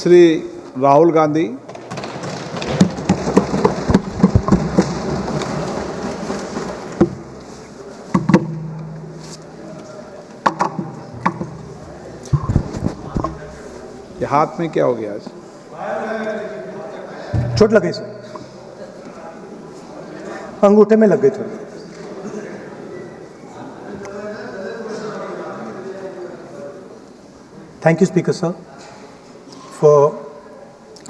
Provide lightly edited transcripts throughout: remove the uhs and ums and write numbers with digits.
श्री राहुल गांधी, ये हाथ में क्या हो गया आज? चोट लगे सर, अंगूठे में लग गए थोड़े। Thank you, Speaker Sir, for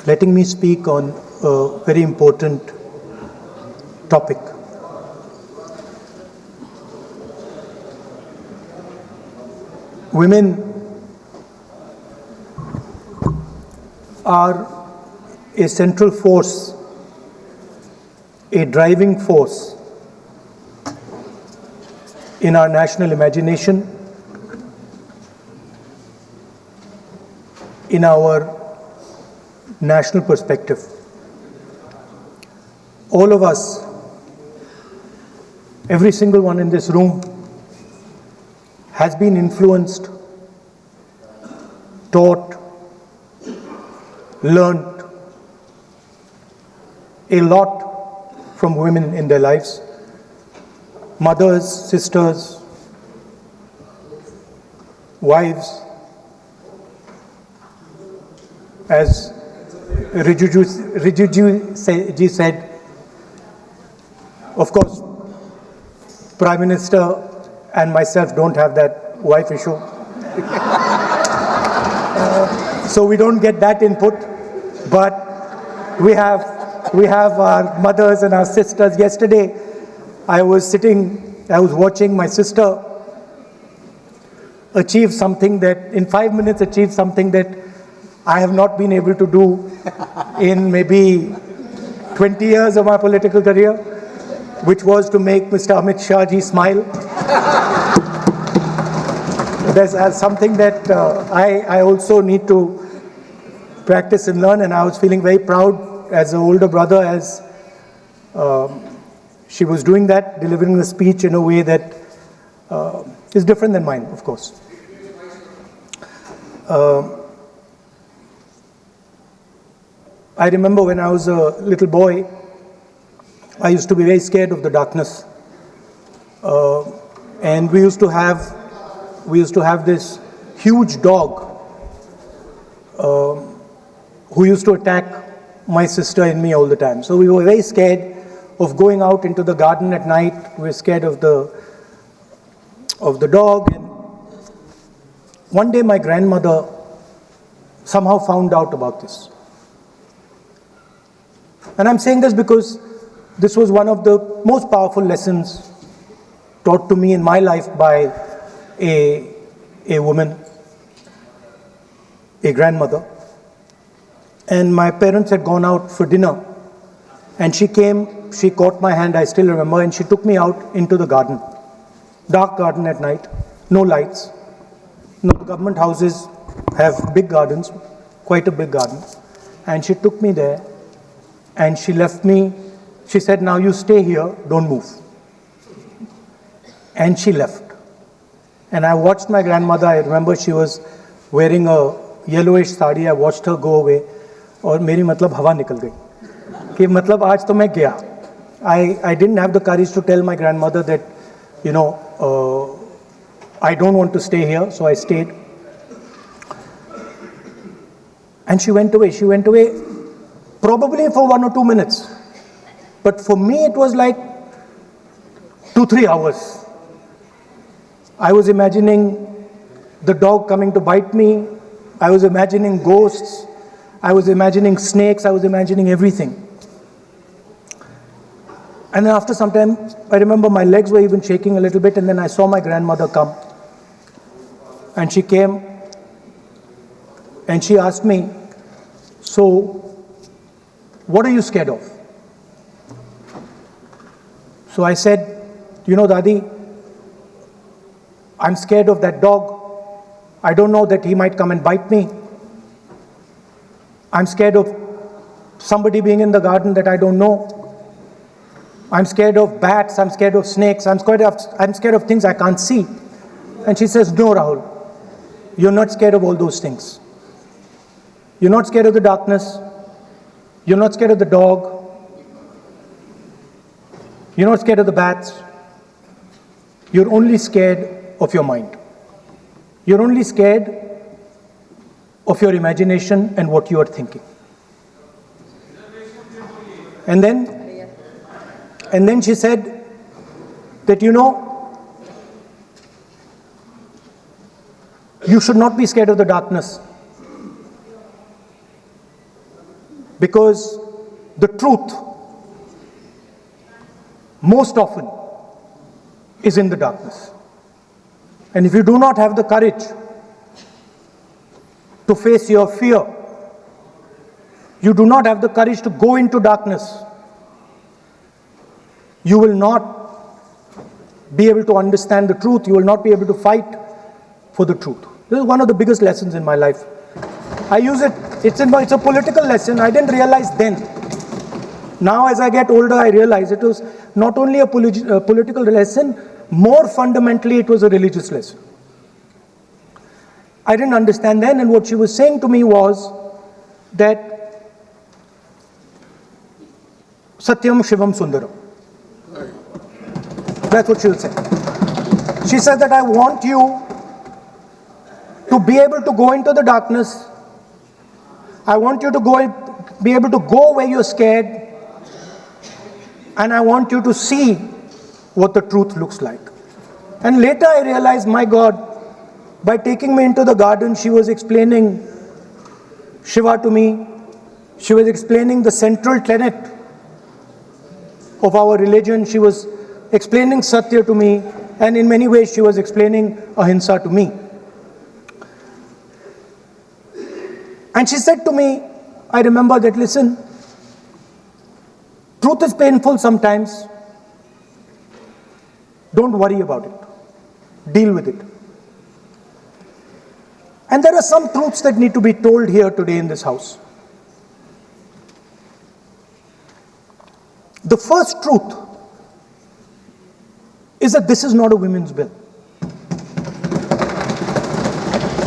letting me speak on a very important topic. Women are a central force, a driving force in our national imagination, in our national perspective. All of us, every single one in this room, has been influenced, taught, learnt a lot from women in their lives. Mothers, sisters, wives. As Rijiju ji said, of course, Prime Minister and myself don't have that wife issue. So we don't get that input, but we have our mothers and our sisters. Yesterday, I was watching my sister achieve something that, in 5 minutes, achieve something that I have not been able to do in maybe 20 years of my political career, which was to make Mr. Amit Shah ji smile. There's something that I also need to practice and learn, and I was feeling very proud as an older brother as she was doing that, delivering the speech in a way that is different than mine, of course. I remember when I was a little boy, I used to be very scared of the darkness, and we used to have this huge dog who used to attack my sister and me all the time. So we were very scared of going out into the garden at night. We were scared of the dog. And one day my grandmother somehow found out about this. And I'm saying this because this was one of the most powerful lessons taught to me in my life by a woman, a grandmother. And my parents had gone out for dinner, and she came, she caught my hand, I still remember, and she took me out into the garden. Dark garden at night, no lights. No, the government houses have big gardens, quite a big garden. And she took me there, and she left me. She said, now you stay here, don't move. And she left. And I watched my grandmother. I remember she was wearing a yellowish sari. I watched her go away. और मेरी मतलब हवा निकल गई कि मतलब आज तो मैं गया. I didn't have the courage to tell my grandmother that, I don't want to stay here, so I stayed. And she went away. She went away probably for 1 or 2 minutes. But for me, it was like 2-3 hours. I was imagining the dog coming to bite me. I was imagining ghosts. I was imagining snakes. I was imagining everything. And then after some time, I remember my legs were even shaking a little bit, and then I saw my grandmother come. And she came, and she asked me, so, what are you scared of? So I said, Dadi, I'm scared of that dog. I don't know that he might come and bite me. I'm scared of somebody being in the garden that I don't know. I'm scared of bats. I'm scared of snakes. I'm scared of things I can't see. And she says, no, Rahul, you're not scared of all those things. You're not scared of the darkness. You're not scared of the dog. You're not scared of the bats. You're only scared of your mind. You're only scared of your imagination and what you are thinking. And then she said that, you should not be scared of the darkness, because the truth most often is in the darkness. And if you do not have the courage to face your fear, you do not have the courage to go into darkness, you will not be able to understand the truth. You will not be able to fight for the truth. This is one of the biggest lessons in my life. I use it, it's a political lesson. I didn't realize then. Now as I get older, I realize it was not only a political lesson, more fundamentally it was a religious lesson. I didn't understand then, and what she was saying to me was that Satyam Shivam Sundaram. That's what she was saying. She said that I want you to be able to go into the darkness. I want you to be able to go where you're scared. And I want you to see what the truth looks like. And later I realized, my God, by taking me into the garden, she was explaining Shiva to me. She was explaining the central tenet of our religion. She was explaining Satya to me. And in many ways, she was explaining Ahimsa to me. And she said to me, I remember that, listen, truth is painful sometimes. Don't worry about it. Deal with it. And there are some truths that need to be told here today in this house. The first truth is that this is not a women's bill.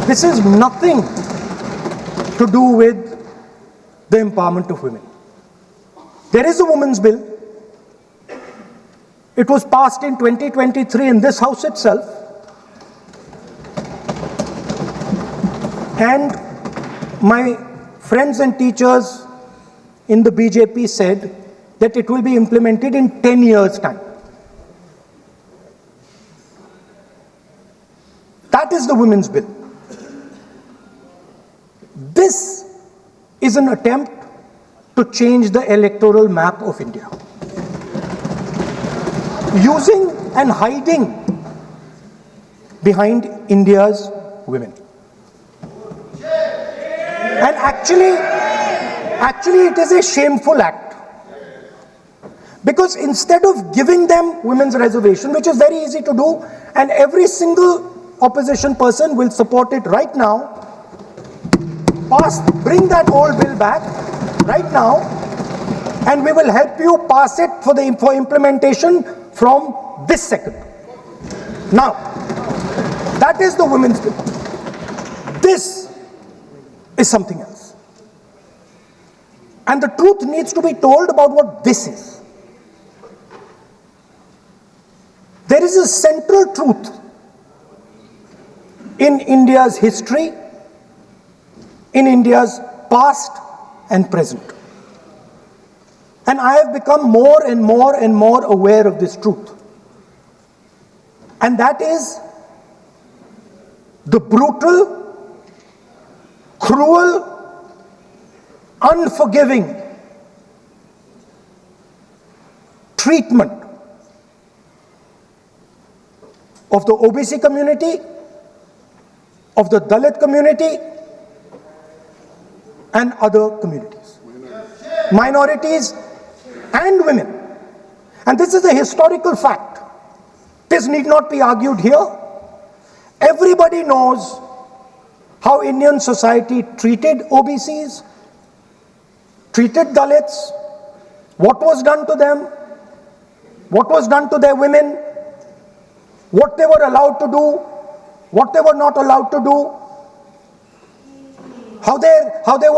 This is nothing to do with the empowerment of women. There is a women's bill. It was passed in 2023 in this house itself. And my friends and teachers in the BJP said that it will be implemented in 10 years' time. That is the women's bill. This is an attempt to change the electoral map of India, using and hiding behind India's women. And actually it is a shameful act, because instead of giving them women's reservation, which is very easy to do, and every single opposition person will support it right now, bring that old bill back right now, and we will help you pass it for implementation from this second. Now, that is the women's bill. This is something else. And the truth needs to be told about what this is. There is a central truth in India's history, in India's past and present. And I have become more and more aware of this truth. And that is the brutal, cruel, unforgiving treatment of the OBC community, of the Dalit community, and other communities, minorities and women. And this is a historical fact. This need not be argued here. Everybody knows how Indian society treated OBCs, treated Dalits, what was done to them, what was done to their women, what they were allowed to do, what they were not allowed to do, how they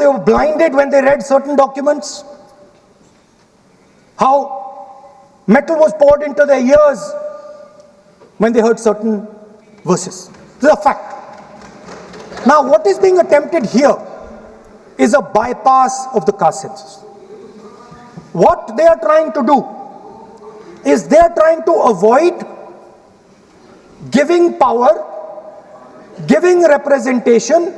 were blinded when they read certain documents, how metal was poured into their ears when they heard certain verses. This is a fact. Now, what is being attempted here is a bypass of the caste census. What they are trying to do is they are trying to avoid giving power, giving representation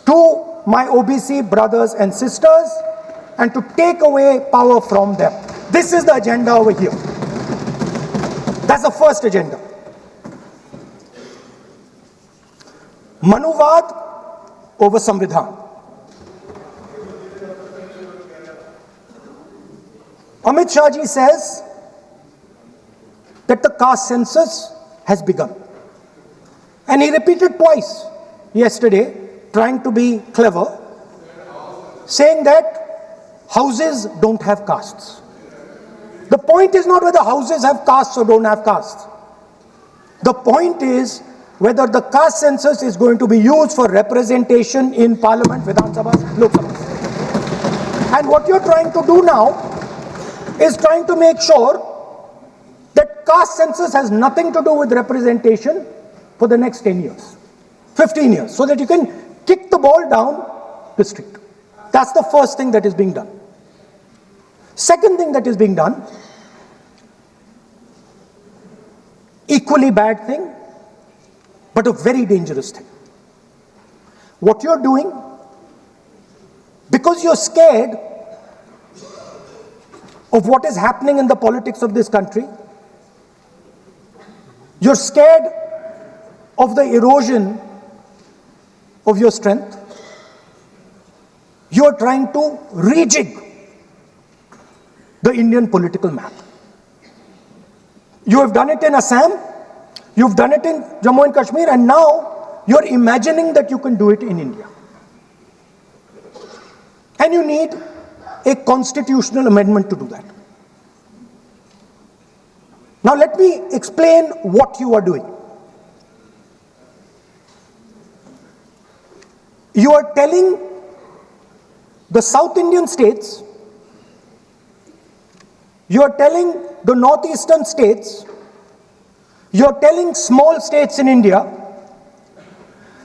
to my OBC brothers and sisters and to take away power from them. This is the agenda over here. That's the first agenda. Manuvad over Samvidhan. Amit Shah ji says that the caste census has begun. And he repeated twice yesterday, trying to be clever, saying that houses don't have castes. The point is not whether houses have castes or don't have castes. The point is whether the caste census is going to be used for representation in Parliament, Vidhan Sabha, Lok Sabha. And what you're trying to do now is trying to make sure that caste census has nothing to do with representation for the next 10 years, 15 years, so that you can kick the ball down the street. That's the first thing that is being done. Second thing that is being done, equally bad thing, but a very dangerous thing. What you're doing, because you're scared of what is happening in the politics of this country, you're scared of the erosion of your strength, you're trying to rejig the Indian political map. You have done it in Assam, you've done it in Jammu and Kashmir, and now you're imagining that you can do it in India. And you need a constitutional amendment to do that. Now let me explain what you are doing. You are telling the South Indian states, you are telling the northeastern states, you are telling small states in India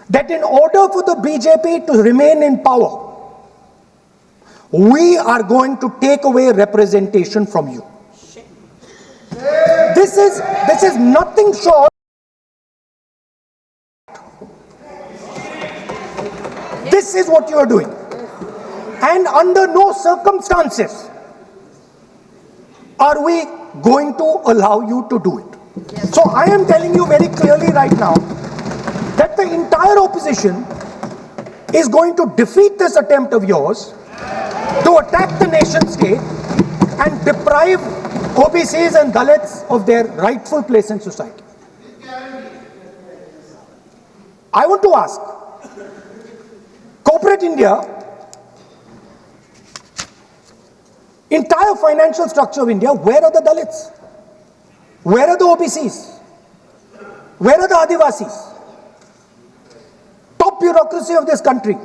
that in order for the BJP to remain in power, we are going to take away representation from you. This is nothing short. This is what you are doing. And under no circumstances are we going to allow you to do it. So I am telling you very clearly right now that the entire opposition is going to defeat this attempt of yours to attack the nation state and deprive OBCs and Dalits of their rightful place in society. I want to ask, corporate India, entire financial structure of India, where are the Dalits? Where are the OBCs? Where are the Adivasis? Top bureaucracy of this country.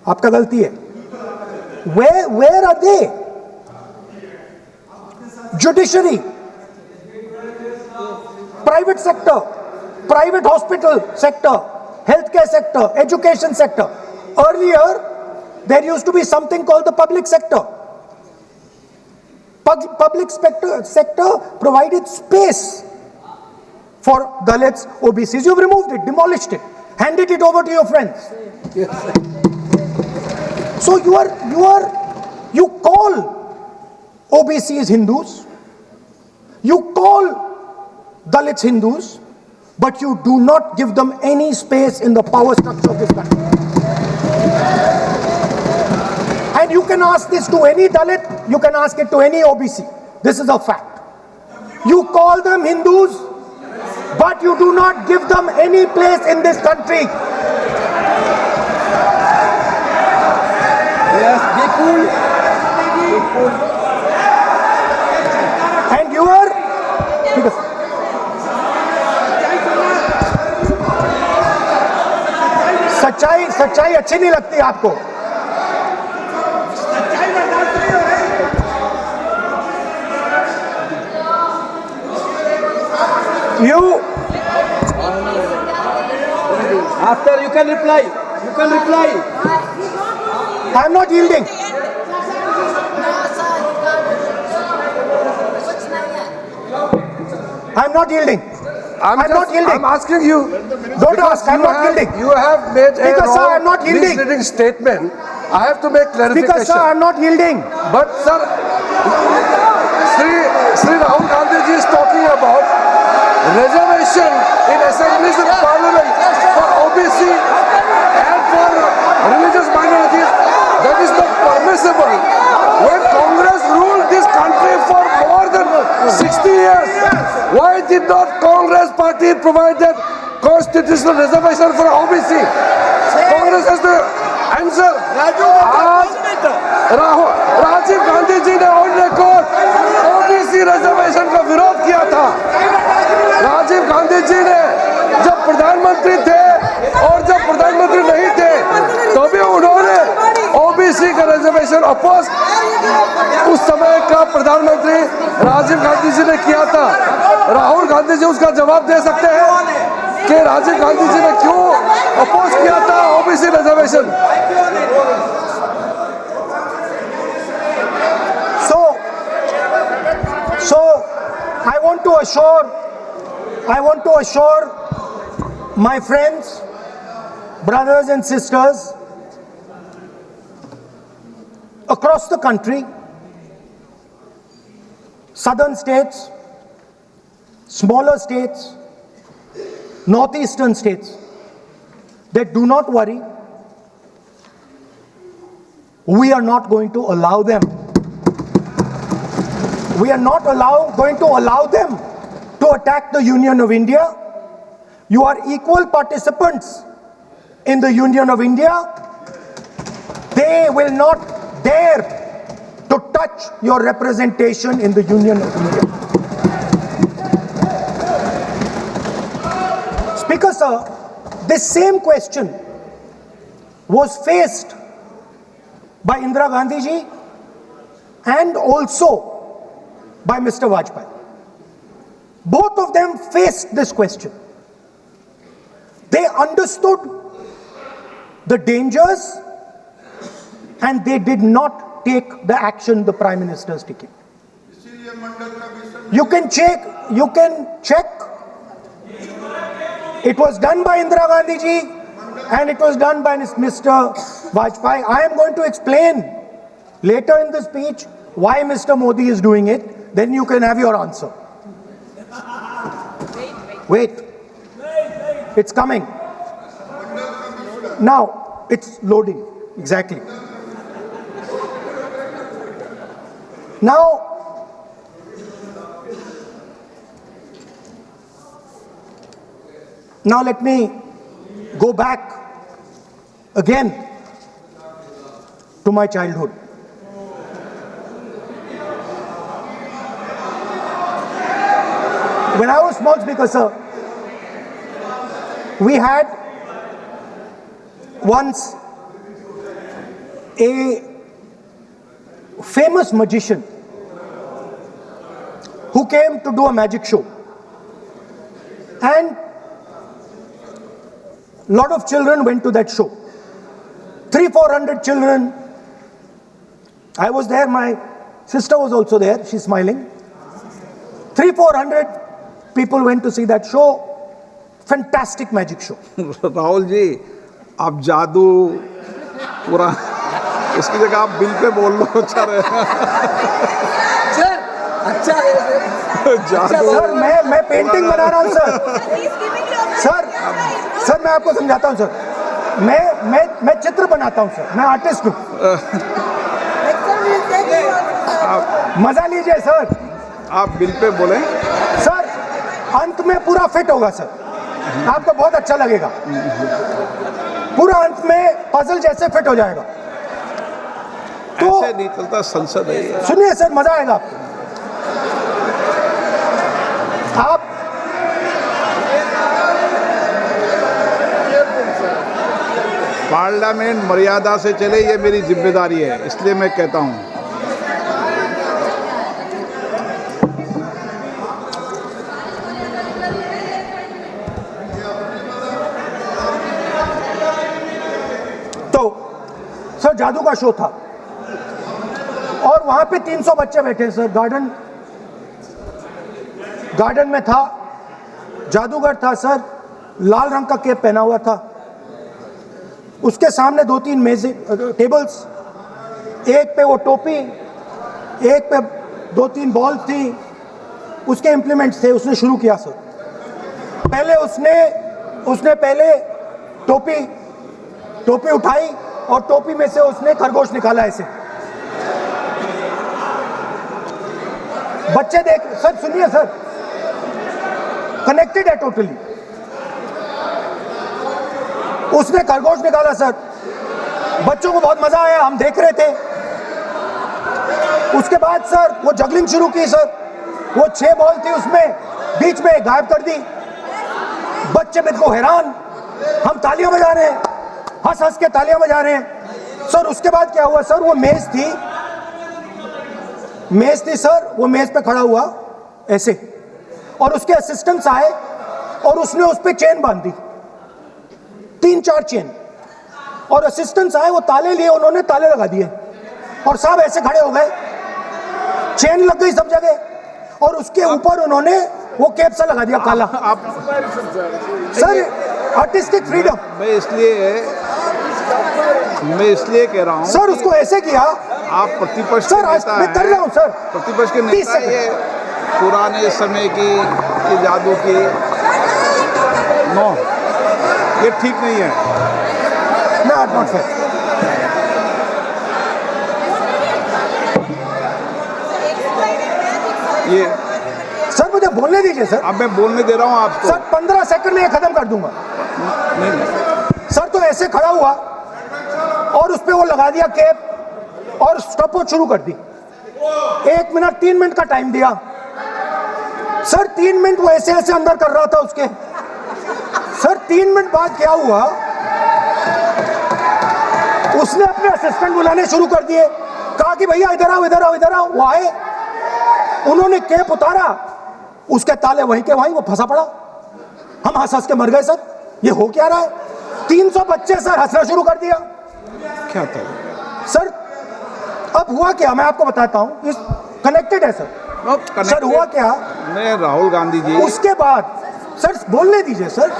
आपका गलती है. Where are they? Judiciary, private sector, private hospital sector, healthcare sector, education sector. Earlier, there used to be something called the public sector. Public sector provided space for Dalits, OBCs. You've removed it, demolished it, handed it over to your friends. So you call OBCs Hindus, you call Dalits Hindus, but you do not give them any space in the power structure of this country. And you can ask this to any Dalit, you can ask it to any OBC. This is a fact. You call them Hindus, but you do not give them any place in this country. Yes, be cool. Be cool. And you are सच्चाई अच्छी नहीं लगती आपको? You After you can reply. You can reply. I'm not yielding. I'm not yielding. I'm not yielding. I'm asking you. Don't ask. I'm not yielding. You have made a Speaker, sir, wrong, I'm not yielding. misleading statement. I have to make clarification. Speaker, sir, I'm not yielding. But sir, Sri Rahul Gandhi ji is talking about reservation in assemblies and parliament for OBC and for religious minorities. That is not permissible. When Congress ruled this country for more than 60 years, why did not Congress party provide that constitutional reservation for OBC? Congress has to answer. Rajiv Gandhi ji ने on record OBC reservation का विरोध किया था। राजीव गांधी जी ने जब प्रधानमंत्री थे और जब प्रधानमंत्री नहीं थे तो भी उन्होंने ओबीसी का रिजर्वेशन अपोज उस समय का प्रधानमंत्री राजीव गांधी जी ने किया था। राहुल गांधी जी उसका जवाब दे सकते हैं कि राजीव गांधी जी ने क्यों अपोज किया था OBC reservation? So I want to assure my friends, brothers and sisters across the country, southern states, smaller states, northeastern states, that do not worry, we are not going to allow them. We are not going to allow them to attack the Union of India. You are equal participants in the Union of India. They will not dare to touch your representation in the Union of India. Speaker, sir, this same question was faced by Indira Gandhi ji and also by Mr. Vajpayee. Both of them faced this question. They understood the dangers and they did not take the action the Prime Minister is taking. You can check. It was done by Indira Gandhi ji and it was done by Mr. Vajpayee. I am going to explain later in the speech why Mr. Modi is doing it. Then you can have your answer. Wait. It's coming. Now, it's loading. Exactly. Now, let me go back again to my childhood. When I was small, Speaker, sir, we had once a famous magician who came to do a magic show. And a lot of children went to that show. 300-400 children. I was there, my sister was also there, she's smiling. 300-400 people went to see that show. Fantastic magic show. Rahul ji, आप जादू पूरा उसकी जगह आप bill pay बोल लो। अच्छा रहेगा। Sir, अच्छा है जादू। सर, मैं पेंटिंग बना रहा हूँ सर। सर, मैं आपको समझाता हूँ सर। मैं चित्र बनाता हूँ सर। मैं आर्टिस्ट हूँ। मजा लीजिए सर। आप बिल पे बोले। सर, अंत में पूरा फिट होगा सर। आपको बहुत अच्छा लगेगा। पूरा अंत में पजल जैसे फिट हो जाएगा। तो ऐसे नहीं चलता, संसद है। सुनिए सर, मजा आएगा आपको। पार्लियामेंट मर्यादा से चले, ये मेरी जिम्मेदारी है, इसलिए मैं कहता हूँ। तो सर जादू का शो था और वहां पे 300 बच्चे बैठे सर। गार्डन में था, जादूगर था सर, लाल रंग का कैप पहना हुआ था। उसके सामने 2-3 मेज़ें, टेबल्स, एक पे वो टोपी, एक पे 2-3 बॉल थी, उसके इम्प्लीमेंट्स थे। उसने शुरू किया सर। पहले उसने पहले टोपी उठाई और टोपी में से उसने खरगोश निकाला ऐसे। बच्चे देख, सर सुनिए सर, कनेक्टेड है टोटली। उसने खरगोश निकाला सर, बच्चों को बहुत मजा आया, हम देख रहे थे। उसके बाद सर वो जगलिंग शुरू की सर। वो 6 बॉल थी, उसमें बीच में गायब कर दी। बच्चे बिल्कुल हैरान, हम तालियां बजा रहे हैं, हंस हंस के तालियां बजा रहे हैं सर। उसके बाद क्या हुआ सर, वो मेज थी सर, वो मेज पे खड़ा हुआ ऐसे, और उसके असिस्टेंट्स आए और उसने उस पे चेन बांध दी, 3-4 चेन। और असिस्टेंट्स आए, वो ताले लिए, उन्होंने ताले लगा दिए और साहब ऐसे खड़े हो गए, चेन लग गई सब जगह। और उसके ऊपर उन्होंने वो कैप सा लगा दिया काला। Sir artistic freedom. मैं इसलिए कह रहा हूँ सर, उसको ऐसे किया। आप प्रतिपक्ष सर आज मैं कर रहा हूँ सर, प्रतिपक्ष के नेता, ये पुराने समय की ये जादू की नो, ये ठीक नहीं है। Not fair. ये सर मुझे बोलने दीजिए सर। अब मैं बोलने दे रहा हूँ आपको। सर 15 सेकंड में ये खत्म कर दूंगा। नहीं। सर तो ऐसे खड़ा हुआ और उस पे वो लगा दिया कैप और स्टॉपवॉच शुरू कर दी। 1 मिनट 3 मिनट का टाइम दिया सर। 3 मिनट वो ऐसे ऐसे अंदर कर रहा था उसके। सर 3 मिनट बाद क्या हुआ, उसने अपने असिस्टेंट बुलाने शुरू कर दिए, कहा कि भैया इधर आओ इधर आओ इधर आओ। वो आए, उन्होंने कैप उतारा, उसके ताले वहीं के वहीं, वो फंसा पड़ा। हम हंस हंस के मर गए सर, ये हो क्या रहा है। 300 बच्चे सर हंसना शुरू कर दिया। क्या था सर? अब हुआ क्या मैं आपको बताता हूं, कनेक्टेड है सर। सर हुआ क्या, मैं राहुल गांधी जी, उसके बाद सर बोलने दीजिए सर।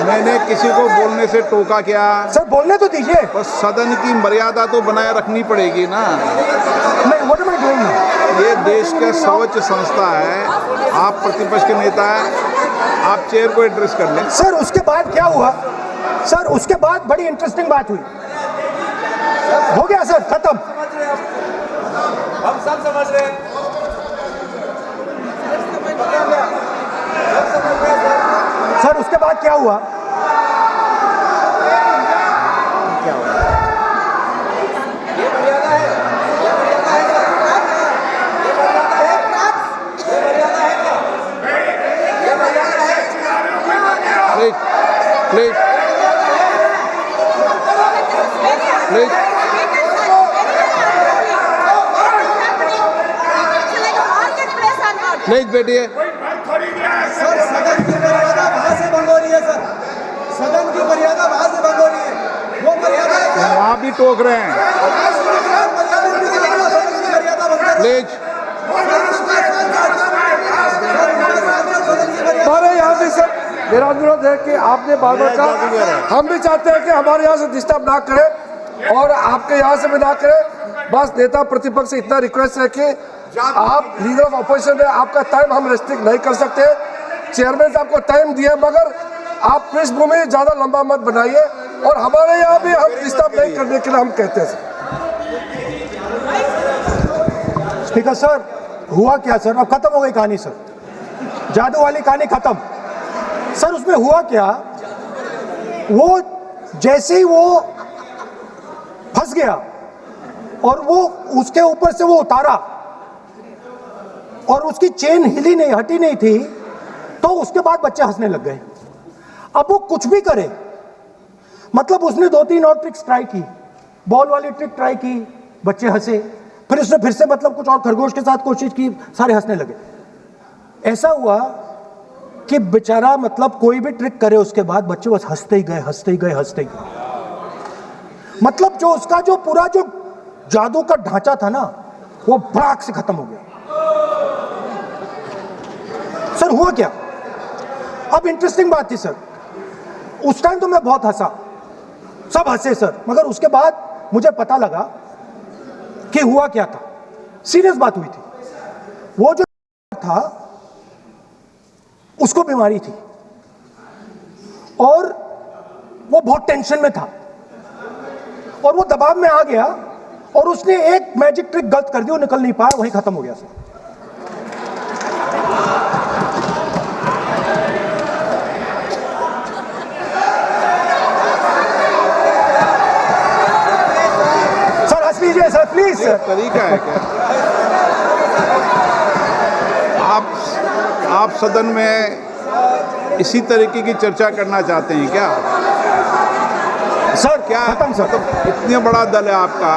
मैंने किसी को बोलने से टोका क्या? सर बोलने तो दीजिए। बस सदन की मर्यादा तो बनाए रखनी पड़ेगी ना। What am I doing now? ये देश का सर्वोच्च संस्था है, आप प्रतिपक्ष के नेता हैं, आप चेयर को एड्रेस कर लें। सर उसके बाद क्या हुआ सर, उसके बाद बड़ी इंटरेस्टिंग बात हुई। हो गया सर, खत्म। हम सब समझ रहे हैं। सर उसके बाद क्या हुआ, प्लीज प्लीज प्लीज बैठिए। सर सदन की मर्यादा वहां से भंग हो रही है सर, सदन की मर्यादा वहां से भंग हो रही है। वो मर्यादा वहाँ भी टोक रहे हैं। प्लीज हमारे यहाँ भी सर मेरा अनुरोध है कि आपने बार बार कहा, हम भी चाहते हैं कि हमारे यहाँ से डिस्टर्ब ना करें और आपके यहाँ से भी ना करें। बस नेता प्रतिपक्ष से इतना रिक्वेस्ट है कि आप लीडर ऑफ अपोजिशन है, आपका टाइम हम रेस्ट्रिक्ट नहीं कर सकते। चेयरमैन साहब को टाइम दिया, मगर आप पृष्ठभूमि ज़्यादा लंबा मत बनाइए और हमारे यहाँ भी हम डिस्टर्ब नहीं करने के लिए हम कहते हैं। स्पीकर सर हुआ क्या सर, अब खत्म हो गई कहानी सर, जादू वाली कहानी खत्म। सर उसमें हुआ क्या, वो जैसे ही वो फंस गया और वो उसके ऊपर से वो उतारा और उसकी चेन हिली नहीं, हटी नहीं थी, तो उसके बाद बच्चे हंसने लग गए। अब वो कुछ भी करे, मतलब उसने 2-3 और ट्रिक्स ट्राई की, बॉल वाली ट्रिक ट्राई की, बच्चे हंसे, फिर उसने फिर से मतलब कुछ और खरगोश के साथ कोशिश की, सारे हंसने लगे। ऐसा हुआ कि बेचारा मतलब कोई भी ट्रिक करे उसके बाद बच्चे बस हंसते ही गए, हंसते ही गए, हंसते ही गए। मतलब जो उसका जो पूरा जो जादू का ढांचा था ना, वो भड़ाक से खत्म हो गया। सर हुआ क्या? अब इंटरेस्टिंग बात थी सर, उस टाइम तो मैं बहुत हंसा, सब हंसे सर, मगर उसके बाद मुझे पता लगा कि हुआ क्या था। सीरियस बात हुई थी। वो जो था उसको बीमारी थी और वो बहुत टेंशन में था और वो दबाव में आ गया और उसने एक मैजिक ट्रिक गलत कर दी, वो निकल नहीं पाया, वहीं खत्म हो गया सर। Sir please sir. तरीका है क्या? आप सदन में इसी तरीके की चर्चा करना चाहते हैं क्या? सर क्या खत्म सर, मतलब इतना बड़ा दल है आपका,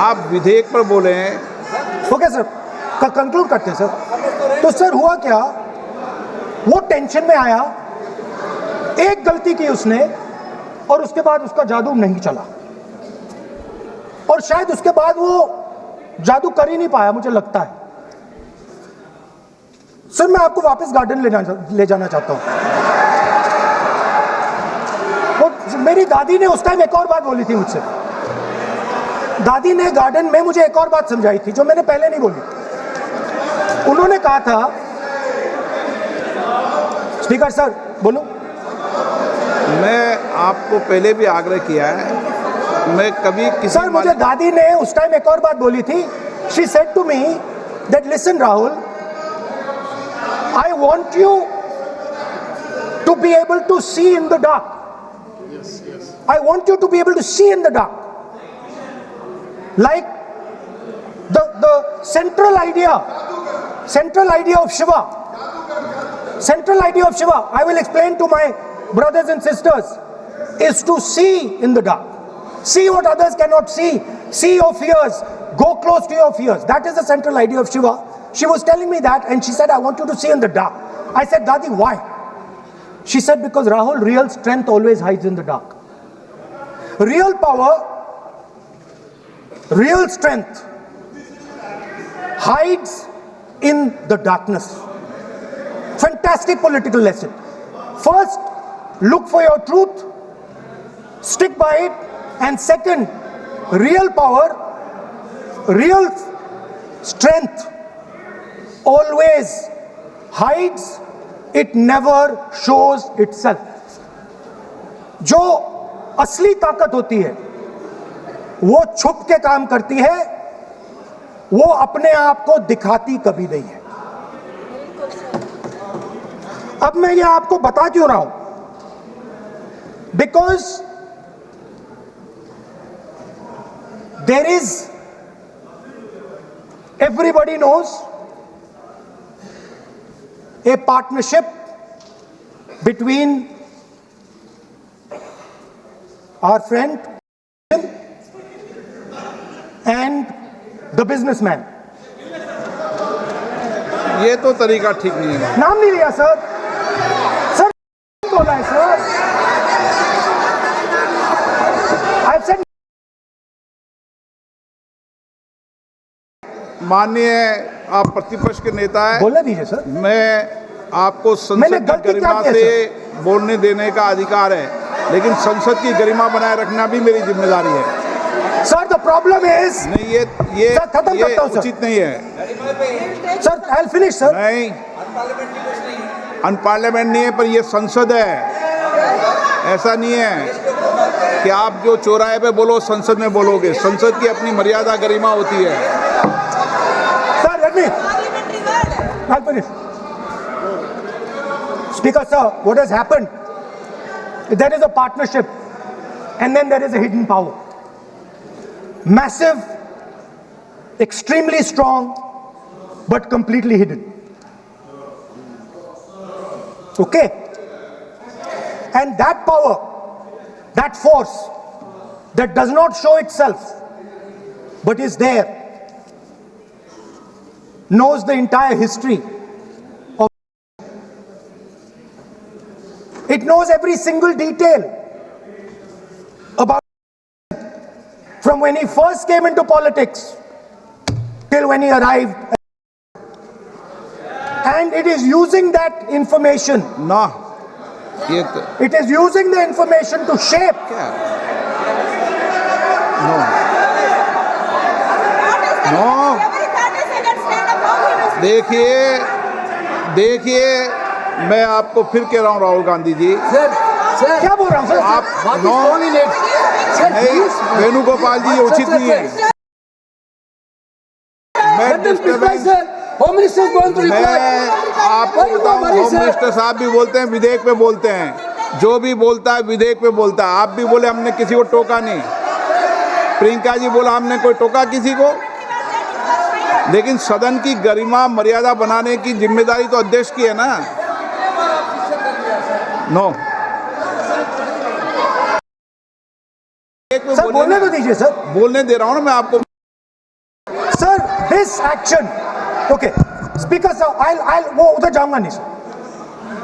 आप विधेयक पर बोले हैं। ओके सर, कंक्लूड करते हैं सर। तो सर हुआ क्या, वो टेंशन में आया, एक गलती की उसने और उसके बाद उसका जादू नहीं चला और शायद उसके बाद वो जादू कर ही नहीं पाया, मुझे लगता है। सर मैं आपको वापस गार्डन ले जाना चाहता हूं। वो मेरी दादी ने उस टाइम एक और बात बोली थी मुझसे। दादी ने गार्डन में मुझे एक और बात समझाई थी जो मैंने पहले नहीं बोली। उन्होंने कहा था, स्पीकर सर बोलो। मैं आपको पहले भी आग्रह किया है, मैं कभी किसी सर मुझे दादी ने उस टाइम एक और बात बोली थी। She said to me that listen Rahul, I want you to be able to see in the dark. I want you to be able to see in the dark, like the central idea of Shiva. Central idea of Shiva, I will explain to my brothers and sisters, is to see in the dark. See what others cannot see. See your fears. Go close to your fears. That is the central idea of Shiva. She was telling me that and she said, I want you to see in the dark. I said, Dadi, why? She said, because Rahul, real strength always hides in the dark. Real power, real strength hides in the darkness. Fantastic political lesson. First, look for your truth, stick by it, and second, real power, real strength always hides, it never shows itself. जो असली ताकत होती है वो छुप के काम करती है, वो अपने आप को दिखाती कभी नहीं है। अब मैं ये आपको बता क्यों रहा हूं? Because there is, everybody knows, a partnership between our friend and the businessman. ये तो तरीका ठीक नहीं है। नाम नहीं लिया सर, सर बोला है सर। I've said माननीय आप प्रतिपक्ष के नेता हैं, बोलने दीजिए सर। मैं आपको मैंने संसद की गलती क्या गरिमा की है, से बोलने देने का अधिकार है, लेकिन संसद की गरिमा बनाए रखना भी मेरी जिम्मेदारी है। सर द प्रॉब्लम इज, नहीं ये सर, खत्म करता हूं, सर। उचित नहीं है। Sir I will finish sir. नहीं, अनपार्लियामेंट नहीं है, पर ये संसद है। ऐसा नहीं है कि आप जो चौराहे पे बोलो संसद में बोलोगे। संसद की अपनी मर्यादा गरिमा होती है। Sir let me, I'll finish. Speaker sir, what has happened There is a partnership, and then there is a hidden power. Massive, extremely strong, but completely hidden. Okay? And that power, that force, that does not show itself, but is there, knows the entire history of it, knows every single detail about from when he first came into politics till when he arrived, and it is using that information. ना ये It is using the information to shape. No देखिए मैं आपको फिर कह रहा हूँ राहुल गांधी जी, क्या बोल रहा हूँ सर? आप नहीं, वेणुगोपाल जी ये उचित नहीं है। मैं आपको बताऊं, होम मिनिस्टर साहब भी बोलते हैं विधेयक पे बोलते हैं, जो भी बोलता है विधेयक पे बोलता है। आप भी बोले हमने किसी को टोका नहीं, प्रियंका जी बोला हमने कोई टोका किसी को, लेकिन सदन की गरिमा मर्यादा बनाने की जिम्मेदारी तो अध्यक्ष की है ना। नो सर बोलने तो दीजिए सर, बोलने दे रहा हूं ना मैं आपको। Sir this action, okay speaker sir, I'll वो उधर जाऊंगा नहीं sir.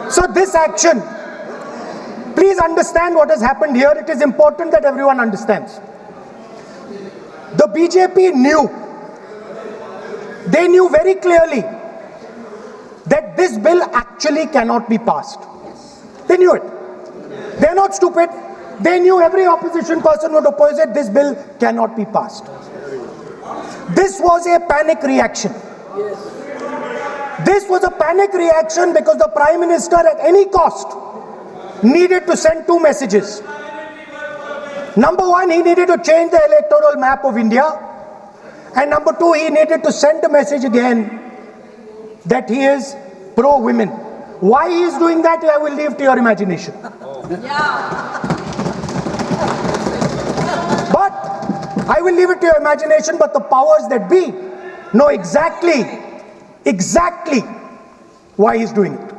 So this action, please understand what has happened here. It is important that everyone understands. The BJP knew, they knew very clearly that this bill actually cannot be passed. They knew it. They are not stupid. They knew every opposition person would oppose it. This bill cannot be passed. This was a panic reaction. This was a panic reaction because the Prime Minister at any cost needed to send two messages. Number one, he needed to change the electoral map of India. And number two, he needed to send a message again that he is pro-women. Why he is doing that, I will leave to your imagination. But I will leave it to your imagination, but the powers that be know exactly why he is doing it.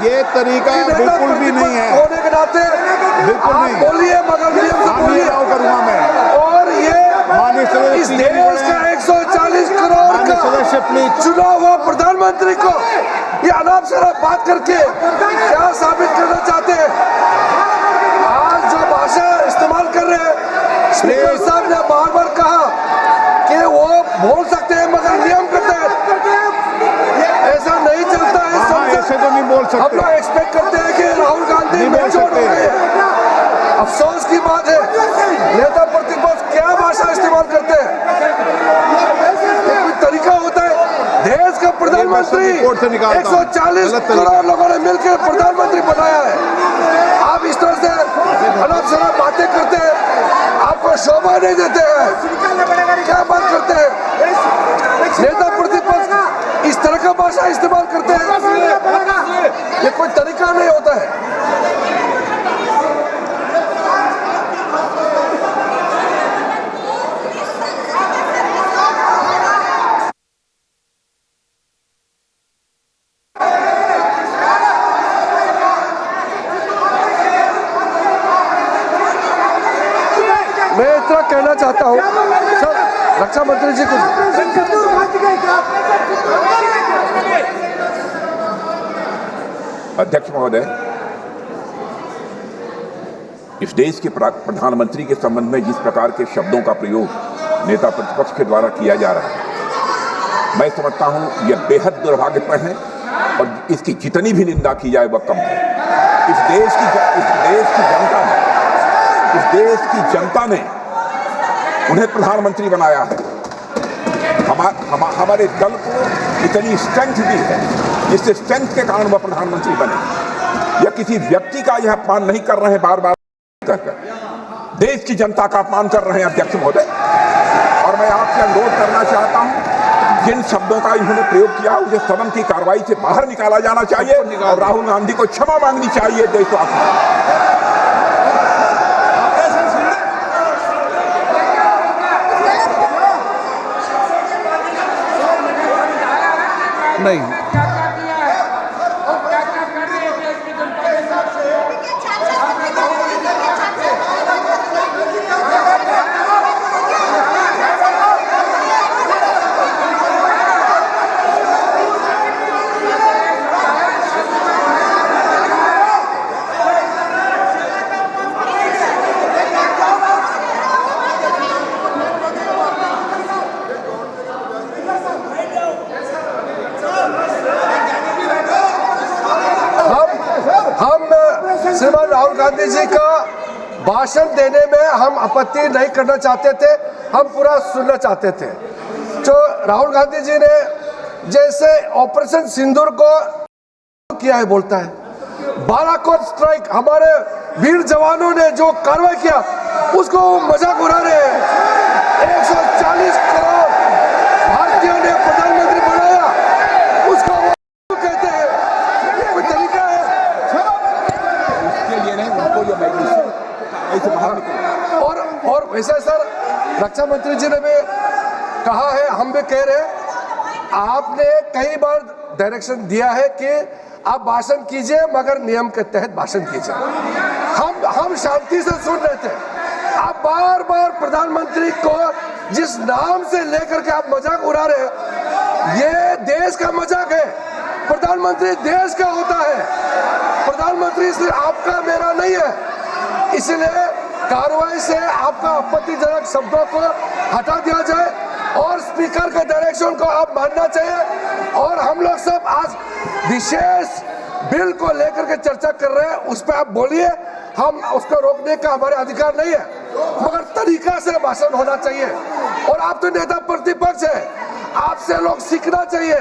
ये तरीका बिल्कुल भी नहीं है, होने के नाते बिल्कुल नहीं बोलिए, मगर नियम से बोलिए। करूंगा मैं। और ये इस देश का 140 करोड़ का सदस्य प्लीज चुना हुआ प्रधानमंत्री को ये अनाप शराब बात करके क्या साबित करना चाहते हैं? आज जो भाषा इस्तेमाल कर रहे हैं, स्पीकर साहब ने बार बार कहा कि वो बोल सकते हैं मगर नियम के तहत। ऐसा नहीं चलता है। ऐसे तो नहीं बोल सकते। हम लोग एक्सपेक्ट करते हैं कि राहुल गांधी मेच्योर हो गए। अफसोस की बात है, नेता प्रतिपक्ष क्या भाषा इस्तेमाल करते हैं। कोई तरीका होता है। देश का प्रधानमंत्री 140 करोड़ लोगों ने मिलकर प्रधानमंत्री बनाया है। आप इस तरह से अनाप शराब बातें करते हैं, आपको शोभा नहीं देते हैं। क्या बात करते हैं? नेता प्रतिपक्ष इस तरह का भाषा इस्तेमाल करते हैं, ये कोई तरीका नहीं होता है। मैं इतना कहना चाहता हूँ सर, रक्षा मंत्री जी कुछ अध्यक्ष महोदय, इस देश के प्रधानमंत्री के संबंध में जिस प्रकार के शब्दों का प्रयोग नेता प्रतिपक्ष के द्वारा किया जा रहा है, मैं समझता हूं यह बेहद दुर्भाग्यपूर्ण है और इसकी जितनी भी निंदा की जाए वह कम है। इस देश की जनता ने उन्हें प्रधानमंत्री बनाया है। हमारे दल को इतनी स्ट्रेंथ दी है, जिससे स्ट्रेंथ के कारण वह प्रधानमंत्री बने। या किसी व्यक्ति का यह अपमान नहीं कर रहे हैं, बार बार कर देश की जनता का अपमान कर रहे हैं अध्यक्ष महोदय। और मैं आपसे अनुरोध करना चाहता हूं, जिन शब्दों का इन्होंने प्रयोग किया उसे सदन की कार्रवाई से बाहर निकाला जाना चाहिए और राहुल गांधी को क्षमा मांगनी चाहिए देशवासियों। नहीं, श्रीमान राहुल गांधी जी का भाषण देने में हम आपत्ति नहीं करना चाहते थे, हम पूरा सुनना चाहते थे। जो राहुल गांधी जी ने जैसे ऑपरेशन सिंदूर को किया है, बोलता है बालाकोट स्ट्राइक, हमारे वीर जवानों ने जो कार्रवाई किया उसको मजाक उड़ा रहे हैं। 140 करोड़ भारतीयों ने प्रधानमंत्री बनाया, उसको वो कहते हैं, ये कोई तरीका है? और वैसे सर रक्षा मंत्री जी ने भी कहा है, हम भी कह रहे हैं, आपने कई बार डायरेक्शन दिया है कि आप भाषण कीजिए मगर नियम के तहत भाषण कीजिए। हम शांति से सुन रहे थे, आप बार बार प्रधानमंत्री को जिस नाम से लेकर के आप मजाक उड़ा रहे हैं, ये देश का मजाक है। प्रधानमंत्री देश का होता है, प्रधानमंत्री सिर्फ आपका मेरा नहीं है। इसलिए कार्रवाई से आपका आपत्तिजनक शब्दों को हटा दिया जाए और स्पीकर के डायरेक्शन को आप मानना चाहिए। और हम लोग सब आज विशेष बिल को लेकर के चर्चा कर रहे हैं, उस पर आप बोलिए, हम उसको रोकने का हमारे अधिकार नहीं है, मगर तरीका से भाषण होना चाहिए। और आप तो नेता प्रतिपक्ष है, आपसे लोग सीखना चाहिए।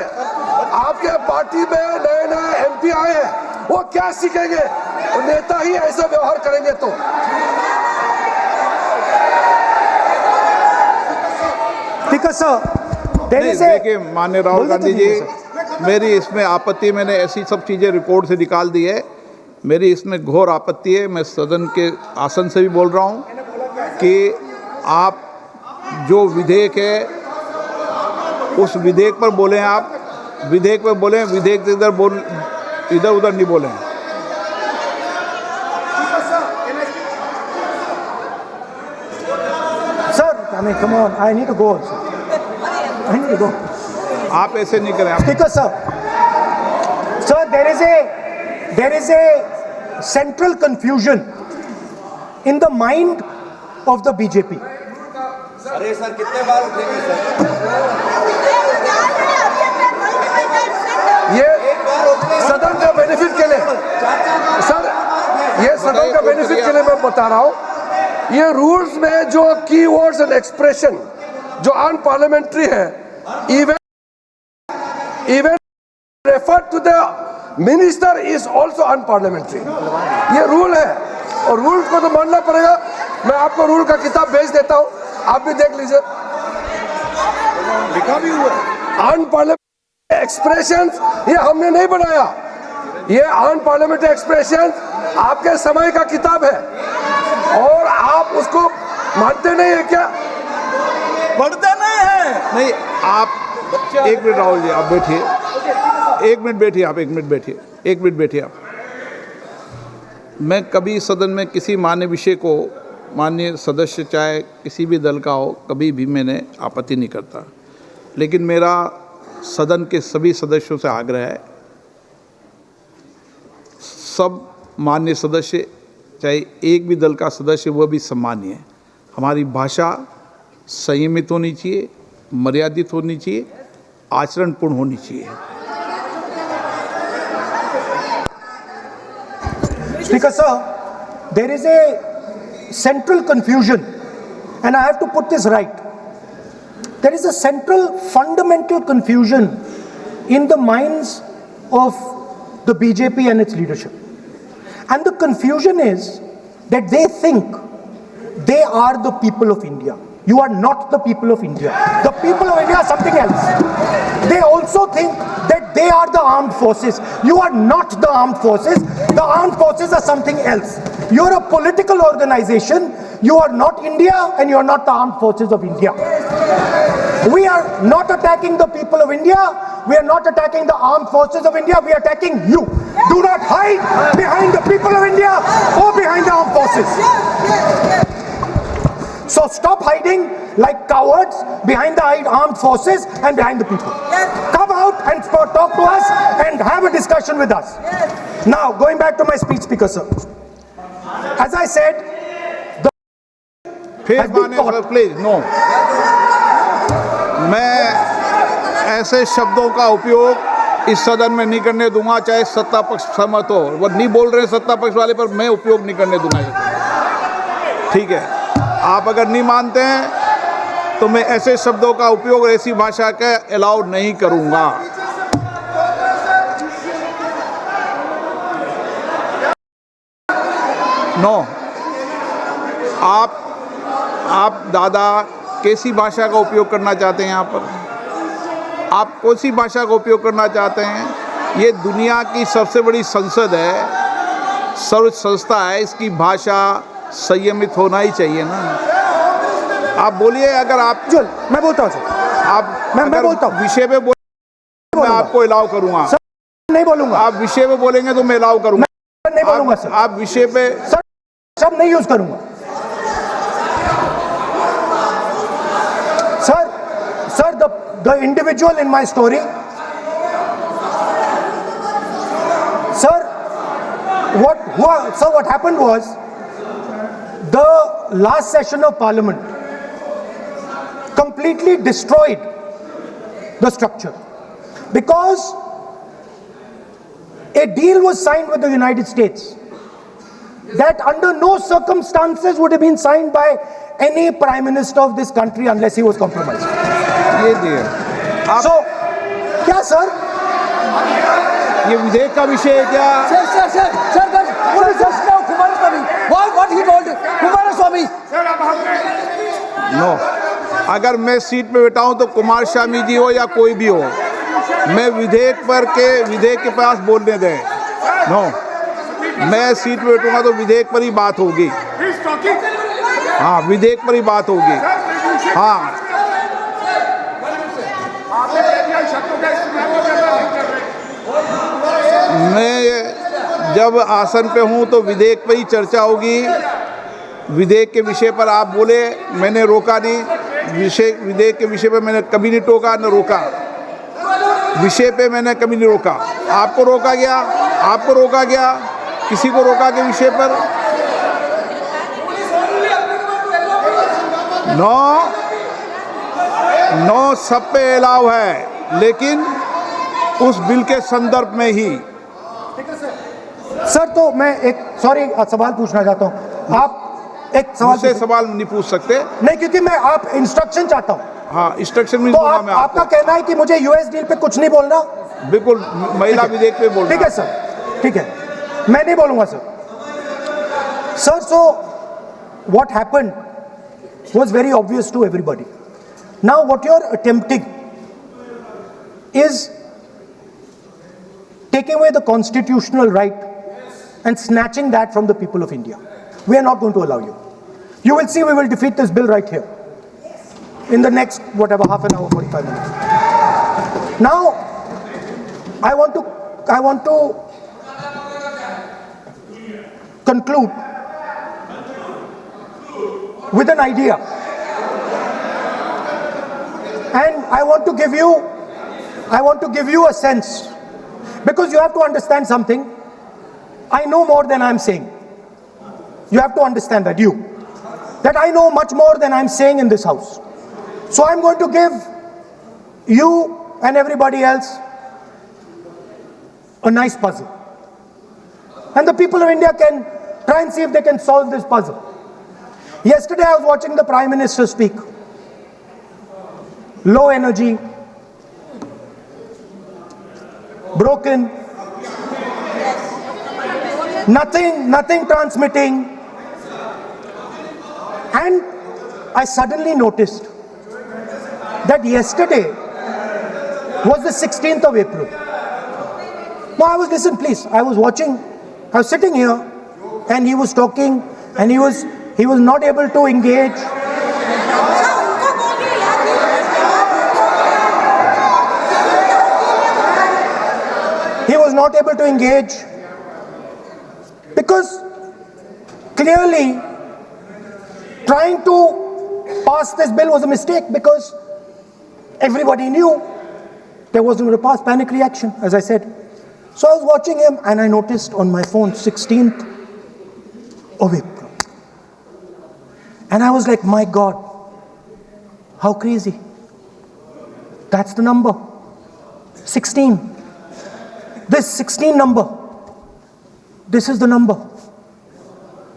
आपके पार्टी में नए नए एमपी आए हैं, वो क्या सीखेंगे? वो नेता ही ऐसा व्यवहार करेंगे तो। देखिए माननीय राहुल गांधी जी, मेरी इसमें आपत्ति, मैंने ऐसी सब चीज़ें रिपोर्ट से निकाल दी है, मेरी इसमें घोर आपत्ति है। मैं सदन के आसन से भी बोल रहा हूँ कि आप जो विधेयक है उस विधेयक पर बोलें, आप विधेयक पर बोलें, विधेयक से इधर उधर नहीं बोलें। Sir, I mean, come on, I need to go also. I need to go. आप ऐसे नहीं करें। Speaker, sir. Sir, there is a central confusion in the mind of the BJP. अरे सर कितने बार उठेंगे सर? ये सदन का बेनिफिट के लिए सर, ये सदन का बेनिफिट के लिए मैं बता रहा हूँ, ये रूल्स में जो कीवर्ड्स एंड एक्सप्रेशन जो अनपार्लियामेंट्री है, even refer to the minister is also unparliamentary. ये रूल है और रूल को तो मानना पड़ेगा। मैं आपको रूल का किताब भेज देता हूँ, आप भी देख लीजिए। लिखा भी हुआ अनपार्लियामेंट्री एक्सप्रेशंस ये हमने नहीं बनाया, ये अनपार्लियामेंट्री एक्सप्रेशंस आपके समय का किताब है और आप उसको मानते नहीं है क्या? पढ़ते नहीं है। नहीं, आप एक मिनट राहुल जी, आप बैठिए, एक मिनट बैठिए, आप एक मिनट बैठिए, एक मिनट बैठिए आप। मैं कभी सदन में किसी मान्य विषय को, माननीय सदस्य चाहे किसी भी दल का हो, कभी भी मैंने आपत्ति नहीं करता, लेकिन मेरा सदन के सभी सदस्यों से आग्रह है, सब मान्य सदस्य चाहे एक भी दल का सदस्य वह भी सम्मानीय है। हमारी भाषा संयमित होनी चाहिए, मर्यादित होनी चाहिए, आचरणपूर्ण होनी चाहिए। Because, sir, there is a central confusion, and I have to put this right. There is a central fundamental confusion in the minds of the BJP and its leadership. And the confusion is that they think they are the people of India. You are not the people of India. The people of India are something else. They also think that they are the armed forces. You are not the armed forces. The armed forces are something else. You are a political organization. You are not India, and you are not the armed forces of India. We are not attacking the people of India. We are not attacking the armed forces of India. We are attacking you. Do not hide behind the people of India or behind the armed forces. So stop hiding like cowards behind the armed forces and behind the people. Come out and talk to us and have a discussion with us. Now, going back to my speech, Speaker sir. As I said, please no, मैं ऐसे शब्दों का उपयोग इस सदन में नहीं करने दूंगा, चाहे सत्ता पक्ष सहमत हो। वो नहीं बोल रहे सत्ता पक्ष वाले, पर मैं उपयोग नहीं करने दूंगा। ठीक है, आप अगर नहीं मानते हैं तो मैं ऐसे शब्दों का उपयोग, ऐसी भाषा का अलाउ नहीं करूंगा। नो, आप दादा कैसी भाषा का उपयोग करना चाहते हैं यहाँ पर? आप कौन सी भाषा का उपयोग करना चाहते हैं? ये दुनिया की सबसे बड़ी संसद है, सर्वोच्च संस्था है, इसकी भाषा संयमित होना ही चाहिए ना। आप बोलिए, अगर आप चल मैं बोलता हूँ सर, आप मैं बोलता हूँ विषय पे बोलेंगे मैं आपको अलाउ करूँगा। नहीं बोलूंगा। आप विषय पे बोलेंगे तो मैं अलाउ करूँगा। नहीं बोलूंगा सर। आप विषय पे सर शब्द नहीं यूज करूंगा। Sir, the individual in my story, sir, what happened was, the last session of Parliament completely destroyed the structure, because a deal was signed with the United States that under no circumstances would have been signed by any prime minister of this country unless he was compromised. ये दिए So, क्या sir? ये विधेयक का विषय है क्या? What he told Kumaraswamy? No, अगर मैं सीट पे बैठा हूं तो कुमार स्वामी जी हो या कोई भी हो, मैं विधेयक के पास बोलने दें। नो, मैं सीट पे बैठूंगा तो विधेयक पर ही बात होगी। हाँ, विधेयक पर ही बात होगी। हाँ, मैं जब आसन पे हूँ तो विधेयक पर ही चर्चा होगी। विधेयक के विषय पर आप बोले, मैंने रोका नहीं। विधेयक के विषय पर मैंने कभी नहीं टोका न रोका। विषय पे मैंने कभी नहीं रोका। आपको रोका गया, किसी को रोका के विषय पर? नो, सब पे अलाउ है, लेकिन उस बिल के संदर्भ में ही। सर, तो मैं एक सवाल पूछना चाहता हूँ। आप एक सवाल नहीं पूछ सकते। नहीं, क्योंकि मैं आप इंस्ट्रक्शन चाहता हूँ। हाँ, इंस्ट्रक्शन में तो आपका कहना है कि मुझे यूएस डील पे कुछ नहीं बोलना? बिल्कुल, महिला विधेयक पे बोलना। ठीक है सर, ठीक है, मैं नहीं बोलूंगा sir. Sir, so what happened was very obvious to everybody. Now what you are attempting is taking away the constitutional right and snatching that from the people of India. We are not going to allow you. You will see, we will defeat this bill right here in the next, whatever, half an hour, 45 minutes. Now, I want to conclude with an idea. And I want to give you a sense, because you have to understand something. I know more than I'm saying. You have to understand that I know much more than I'm saying in this house. So I'm going to give you and everybody else a nice puzzle. And the people of India can try and see if they can solve this puzzle. Yesterday I was watching the Prime Minister speak. Low energy, broken, nothing transmitting. And I suddenly noticed that yesterday was the 16th of April. Now listen please, I was sitting here and he was talking and he was not able to engage. He was not able to engage because clearly trying to pass this bill was a mistake, because everybody knew there wasn't going to pass. Panic reaction, as I said. So I was watching him and I noticed on my phone 16th of April. And I was like, my God, how crazy. That's the number. 16. This 16 number. This is the number.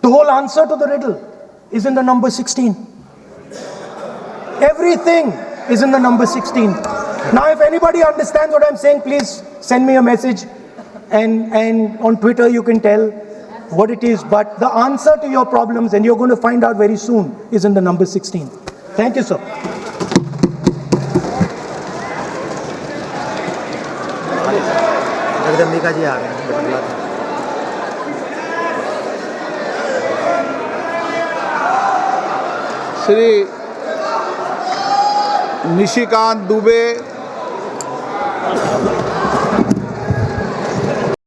The whole answer to the riddle is in the number 16. Everything is in the number 16. Now, if anybody understands what I'm saying, please send me a message, and on Twitter you can tell what it is. But the answer to your problems, and you're going to find out very soon, is in the number 16. Thank you, sir. Jagdambika जी आ गए हैं। श्री निशिकांत दुबे,